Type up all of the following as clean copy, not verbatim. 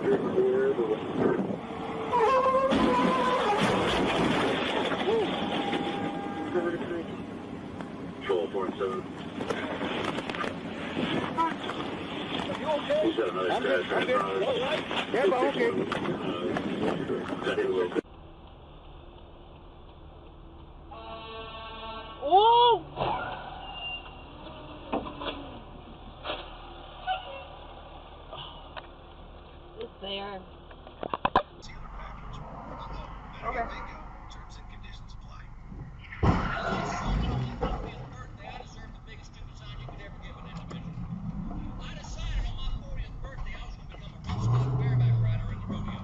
Oh! It's there. Okay. Terms and conditions apply. I deserve the biggest stupid sign you could ever give an individual. I decided on my 40th birthday I was going to become a real stud bareback rider in the rodeo.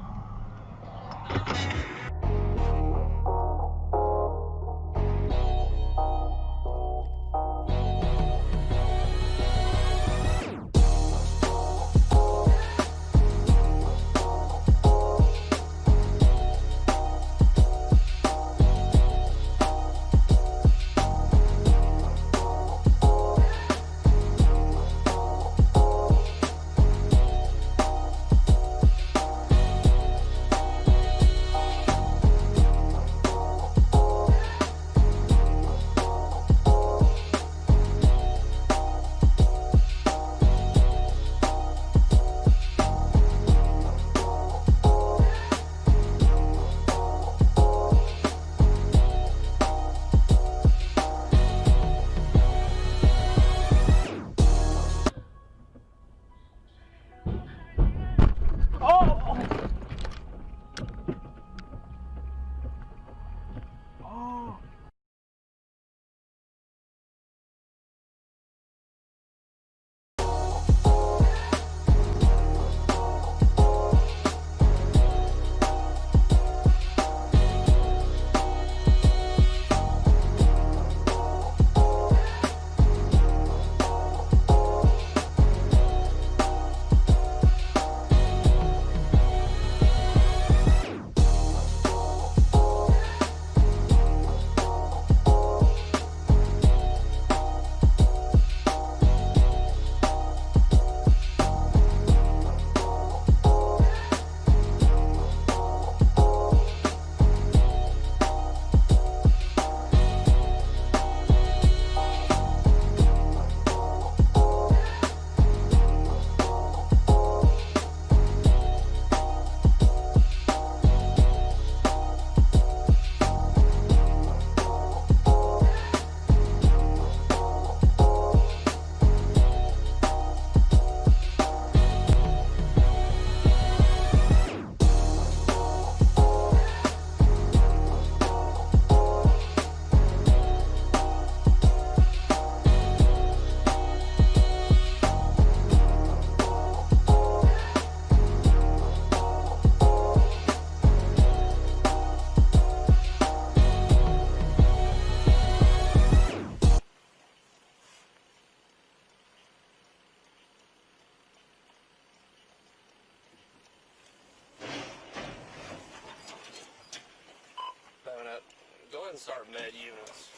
Go ahead and start med units.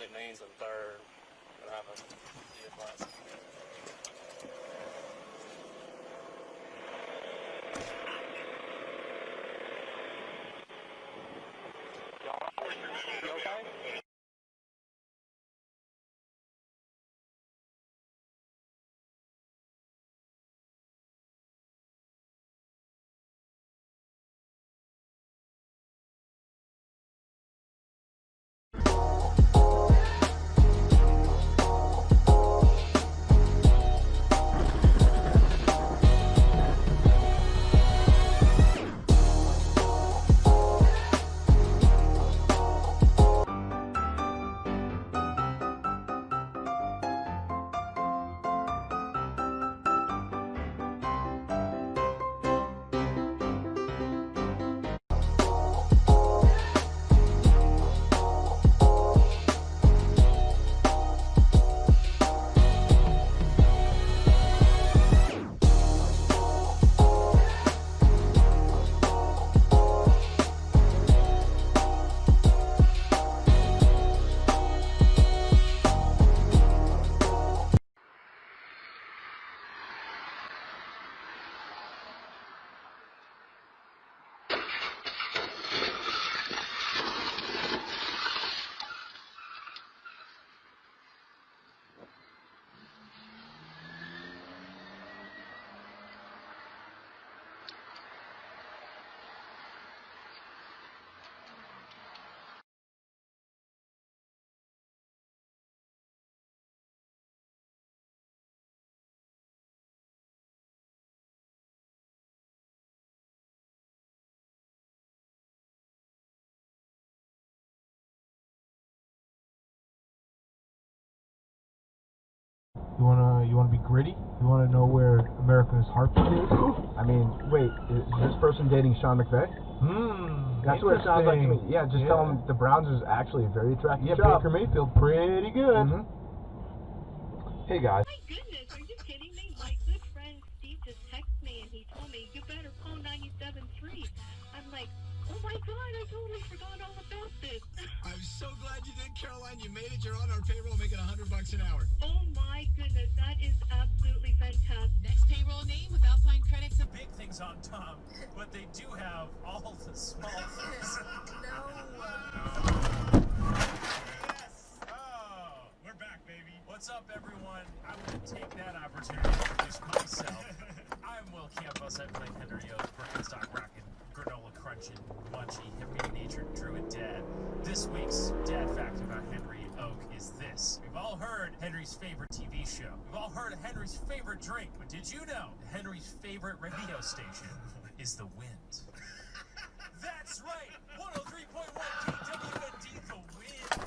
It means in third. And have a class. You okay? You wanna be gritty? You wanna know where America's heartbeat is? I mean, wait, is this person dating Sean McVay? That's what it sounds like to me. Yeah, just tell him the Browns is actually a very attractive job. Baker Mayfield, pretty good. Hey guys. My goodness, are you kidding me? My good friend Steve just texted me and he told me, you better call 97.3. I'm like, oh my God, I totally forgot all about this. I'm so glad you did, Caroline. You made it. You're on our payroll making $100 an hour. Oh my goodness, that is absolutely fantastic. Next payroll name with Alpine credits and big things on top, but they do have all the small things. Yes! Oh, we're back, baby. What's up, everyone? I want to take that opportunity to introduce myself. I'm Will Campos. I play Henry Oak, Birkenstock rockin', granola crunching, munchy, hippie-natured druid dad. This week's dad fact about Henry Oak is this. We've all heard Henry's favorite TV show. We've all heard of Henry's favorite drink. But did you know Henry's favorite radio station is The Wind? That's right! 103.1 KWND, The Wind!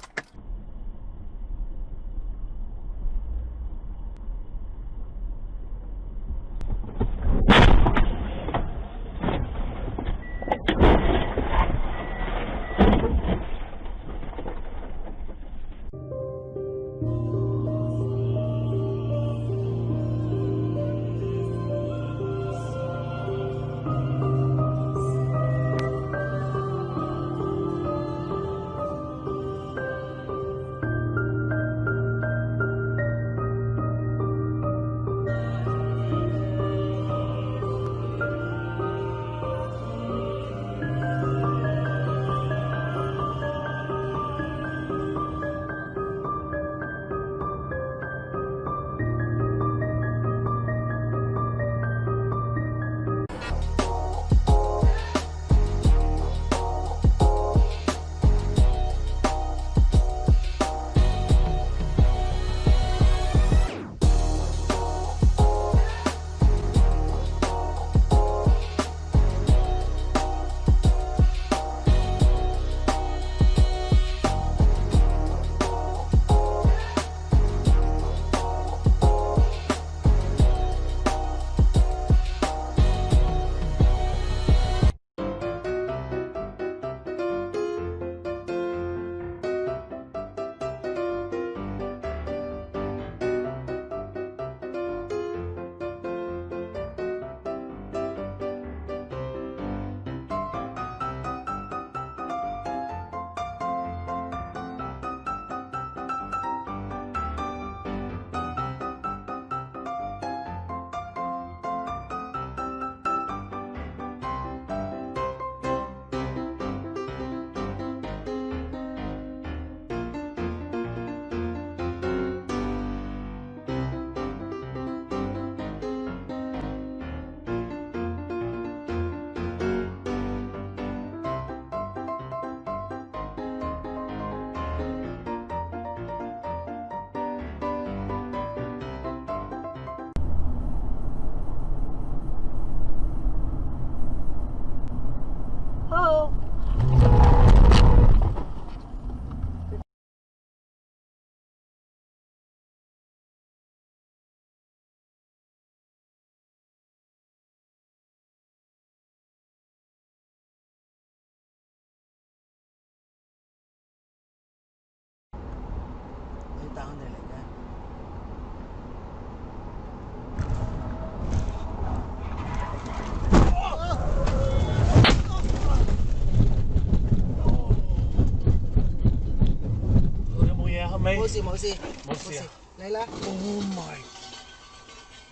冇事。嚟啦。Oh my！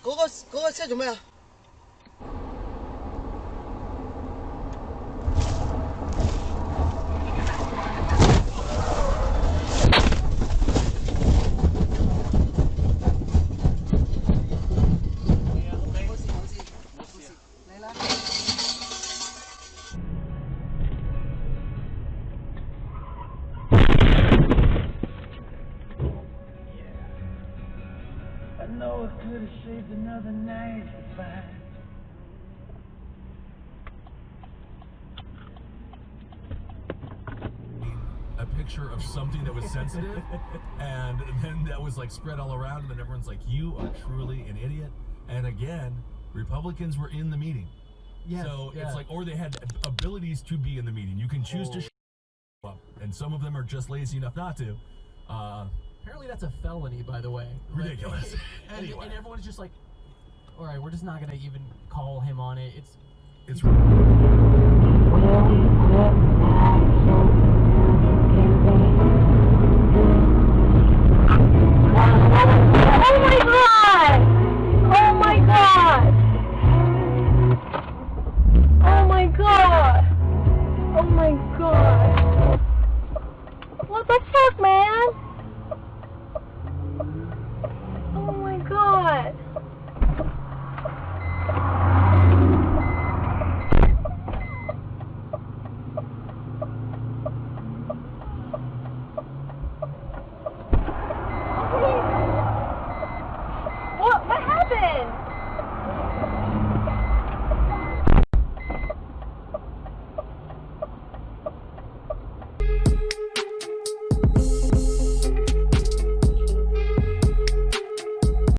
嗰個車做咩啊？ picture of something that was sensitive, and then that was like spread all around, and then everyone's like, "You are truly an idiot." And again, Republicans were in the meeting. Yes, So it's like, or they had abilities to be in the meeting. You can choose to show up, and some of them are just lazy enough not to. Apparently that's a felony, by the way. Ridiculous. And everyone's just like, all right, we're just not gonna even call him on it. It's